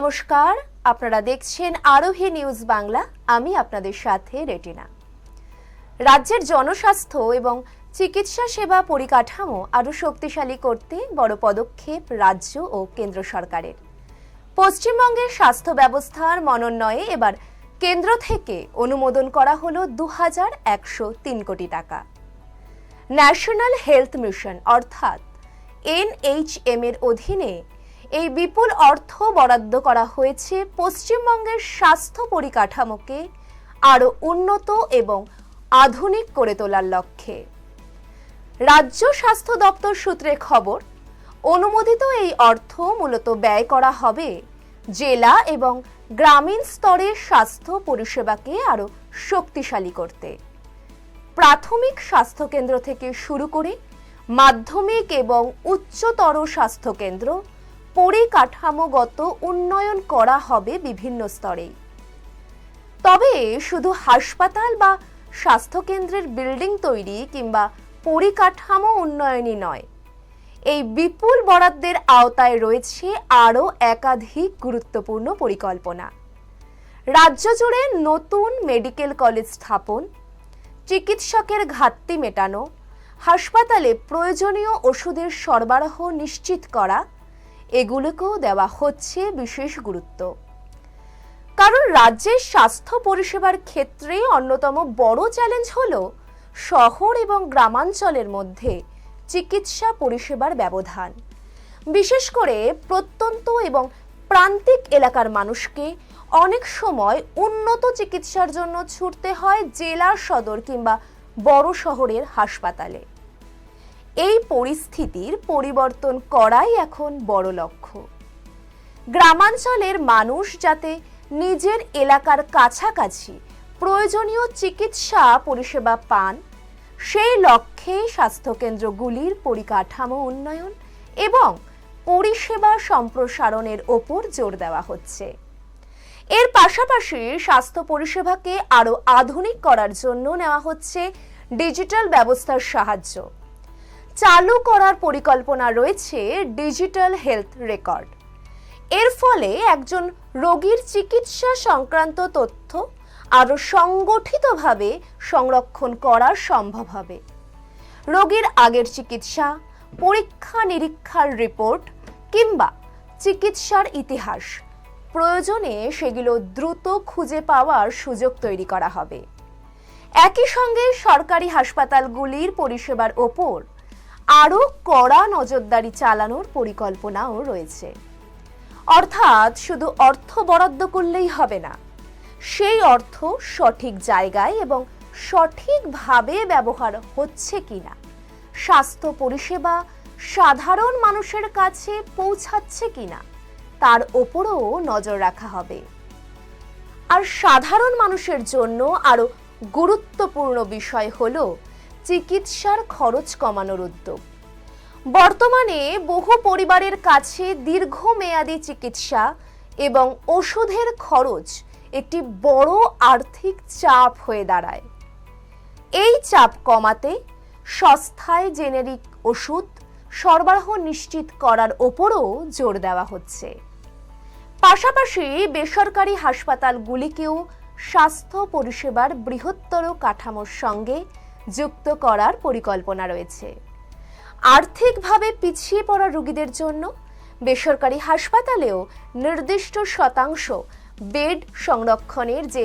নমস্কার, আপনারা দেখছেন আরোহী নিউজ বাংলা। আমি আপনাদের সাথে রেটিনা। রাজ্যের জনস্বাস্থ্য এবং চিকিৎসা সেবা পরিকাঠামো আরও শক্তিশালী করতে বড় পদক্ষেপ রাজ্য ও কেন্দ্র সরকারের। পশ্চিমবঙ্গের স্বাস্থ্য ব্যবস্থার মনোন্নয়ে এবার কেন্দ্র থেকে অনুমোদন করা হলো 2103 কোটি টাকা। ন্যাশনাল হেলথ মিশন অর্থাৎ NHM এর অধীনে এই বিপুল অর্থ বরাদ্দ করা হয়েছে পশ্চিমবঙ্গের স্বাস্থ্য পরিকাঠামোকে আরও উন্নত এবং আধুনিক করে তোলার লক্ষ্যে। রাজ্য স্বাস্থ্য দপ্তর সূত্রে খবর, অনুমোদিত এই অর্থ মূলত ব্যয় করা হবে জেলা এবং গ্রামীণ স্তরের স্বাস্থ্য পরিষেবাকে আরও শক্তিশালী করতে। প্রাথমিক স্বাস্থ্যকেন্দ্র থেকে শুরু করে মাধ্যমিক এবং উচ্চতর স্বাস্থ্যকেন্দ্র পরিকাঠামোগত উন্নয়ন করা হবে বিভিন্ন স্তরে। তবে শুধু হাসপাতাল বা স্বাস্থ্যকেন্দ্রের বিল্ডিং তৈরি কিংবা পরিকাঠামো উন্নয়নই নয়, এই বিপুল বরাদ্দের আওতায় রয়েছে আরও একাধিক গুরুত্বপূর্ণ পরিকল্পনা। রাজ্য জুড়ে নতুন মেডিকেল কলেজ স্থাপন, চিকিৎসকের ঘাটতি মেটানো, হাসপাতালে প্রয়োজনীয় ওষুধের সরবরাহ নিশ্চিত করা, এগুলোকেও দেওয়া হচ্ছে বিশেষ গুরুত্ব। কারণ রাজ্যের স্বাস্থ্য পরিষেবার ক্ষেত্রে অন্যতম বড় চ্যালেঞ্জ হলো শহর এবং গ্রামাঞ্চলের মধ্যে চিকিৎসা পরিষেবার ব্যবধান। বিশেষ করে প্রত্যন্ত এবং প্রান্তিক এলাকার মানুষকে অনেক সময় উন্নত চিকিৎসার জন্য ছুটতে হয় জেলা সদর কিংবা বড় শহরের হাসপাতালে। এই পরিস্থিতির পরিবর্তন করাই এখন বড় লক্ষ্য। গ্রামাঞ্চলের মানুষ যাতে নিজের এলাকার কাছাকাছি প্রয়োজনীয় চিকিৎসা পরিষেবা পান, সেই লক্ষ্যে স্বাস্থ্যকেন্দ্রগুলির পরিকাঠামো উন্নয়ন এবং পরিষেবা সম্প্রসারণের ওপর জোর দেওয়া হচ্ছে। এর পাশাপাশি স্বাস্থ্য পরিষেবাকে আরও আধুনিক করার জন্য নেওয়া হচ্ছে ডিজিটাল ব্যবস্থার সাহায্য। চালু করার পরিকল্পনা রয়েছে ডিজিটাল হেলথ রেকর্ড। এর ফলে একজন রোগীর চিকিৎসা সংক্রান্ত তথ্য আরও সংগঠিতভাবে সংরক্ষণ করা সম্ভব হবে। রোগীর আগের চিকিৎসা, পরীক্ষা নিরীক্ষার রিপোর্ট কিংবা চিকিৎসার ইতিহাস, প্রয়োজনে সেগুলো দ্রুত খুঁজে পাওয়ার সুযোগ তৈরি করা হবে। একই সঙ্গে সরকারি হাসপাতালগুলির পরিষেবার ওপর আরও কড়া নজরদারি চালানোর পরিকল্পনাও রয়েছে। অর্থাৎ শুধু অর্থ বরাদ্দ করলেই হবে না, সেই অর্থ সঠিক জায়গায় এবং সঠিকভাবে ব্যবহার হচ্ছে কিনা, স্বাস্থ্য পরিষেবা সাধারণ মানুষের কাছে পৌঁছাচ্ছে কিনা, তার ওপরও নজর রাখা হবে। আর সাধারণ মানুষের জন্য আরও গুরুত্বপূর্ণ বিষয় হলো চিকিৎসার খরচ কমানোর উদ্যোগ। বর্তমানে বহু পরিবারের কাছে দীর্ঘমেয়াদী চিকিৎসা এবং ওষুধের খরচ একটি বড় আর্থিক চাপ হয়ে দাঁড়ায়। এই চাপ কমাতে সস্তায় জেনেরিক ওষুধ সরবরাহ নিশ্চিত করার ওপরও জোর দেওয়া হচ্ছে। পাশাপাশি বেসরকারি হাসপাতালগুলিকেও স্বাস্থ্য পরিষেবার বৃহত্তর কাঠামোর সঙ্গে যুক্ত করার পরিকল্পনা রয়েছে। আর্থিকভাবে পিছিয়ে পড়া রোগীদের জন্য বেসরকারি হাসপাতালেও নির্দিষ্ট শতাংশ বেড সংরক্ষণের যে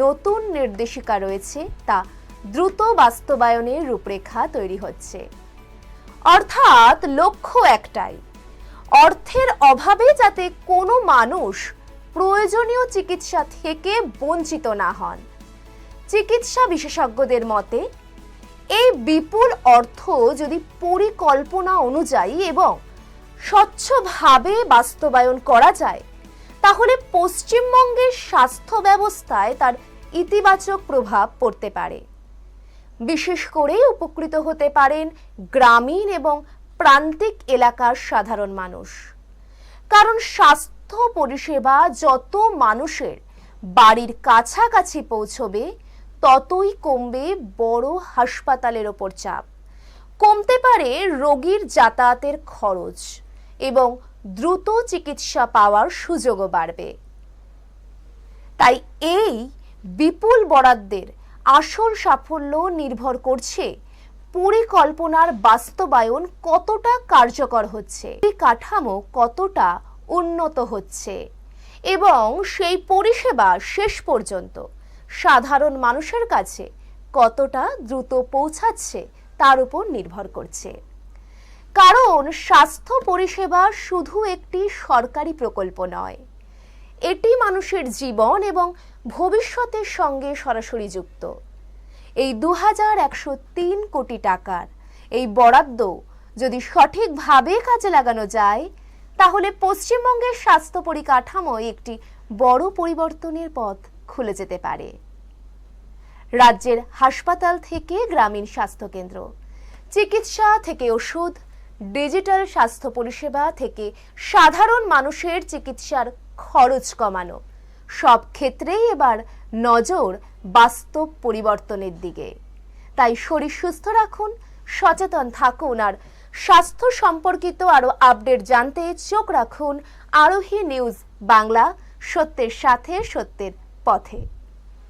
নতুন নির্দেশিকা রয়েছে তা দ্রুত বাস্তবায়নের রূপরেখা তৈরি হচ্ছে। অর্থাৎ লক্ষ্য একটাই, অর্থের অভাবে যাতে কোনো মানুষ প্রয়োজনীয় চিকিৎসা থেকে বঞ্চিত না হন। চিকিৎসা বিশেষজ্ঞদের মতে এই বিপুল অর্থ যদি পরিকল্পনা অনুযায়ী এবং স্বচ্ছভাবে বাস্তবায়ন করা যায়, তাহলে পশ্চিমবঙ্গের স্বাস্থ্য ব্যবস্থায় তার ইতিবাচক প্রভাব পড়তে পারে। বিশেষ করে উপকৃত হতে পারেন গ্রামীণ এবং প্রান্তিক এলাকার সাধারণ মানুষ। কারণ স্বাস্থ্য পরিষেবা যত মানুষের বাড়ির কাছাকাছি পৌঁছবে, ততই কমবে বড় হাসপাতালের ওপর চাপ, কমতে পারে রোগীর যাতায়াতের খরচ এবং দ্রুত চিকিৎসা পাওয়ার সুযোগও বাড়বে। তাই এই বিপুল বরাদ্দের আসল সাফল্য নির্ভর করছে পরিকল্পনার বাস্তবায়ন কতটা কার্যকর হচ্ছে, কাঠামো কতটা উন্নত হচ্ছে এবং সেই পরিষেবা শেষ পর্যন্ত সাধারণ মানুষের কাছে কতটা দ্রুত পৌঁছাচ্ছে তার উপর নির্ভর করছে। কারণ স্বাস্থ্য পরিষেবা শুধু একটি সরকারি প্রকল্প নয়, এটি মানুষের জীবন এবং ভবিষ্যতের সঙ্গে সরাসরি যুক্ত। এই 2103 কোটি টাকার এই বরাদ্দ যদি সঠিকভাবে কাজে লাগানো যায়, তাহলে পশ্চিমবঙ্গের স্বাস্থ্য পরিকাঠামোয় একটি বড় পরিবর্তনের পথ খুলে যেতে পারে। রাজ্যের হাসপাতাল থেকে গ্রামীণ স্বাস্থ্যকেন্দ্র, চিকিৎসা থেকে ওষুধ, ডিজিটাল স্বাস্থ্য পরিষেবা থেকে সাধারণ মানুষের চিকিৎসার খরচ কমানো, সব ক্ষেত্রেই এবার নজর বাস্তব পরিবর্তনের দিকে। তাই শরীর সুস্থ রাখুন, সচেতন থাকুন আর স্বাস্থ্য সম্পর্কিত আরো আপডেট জানতে চোখ রাখুন আরোহী নিউজ বাংলা, সত্যের সাথে সত্যের পথে।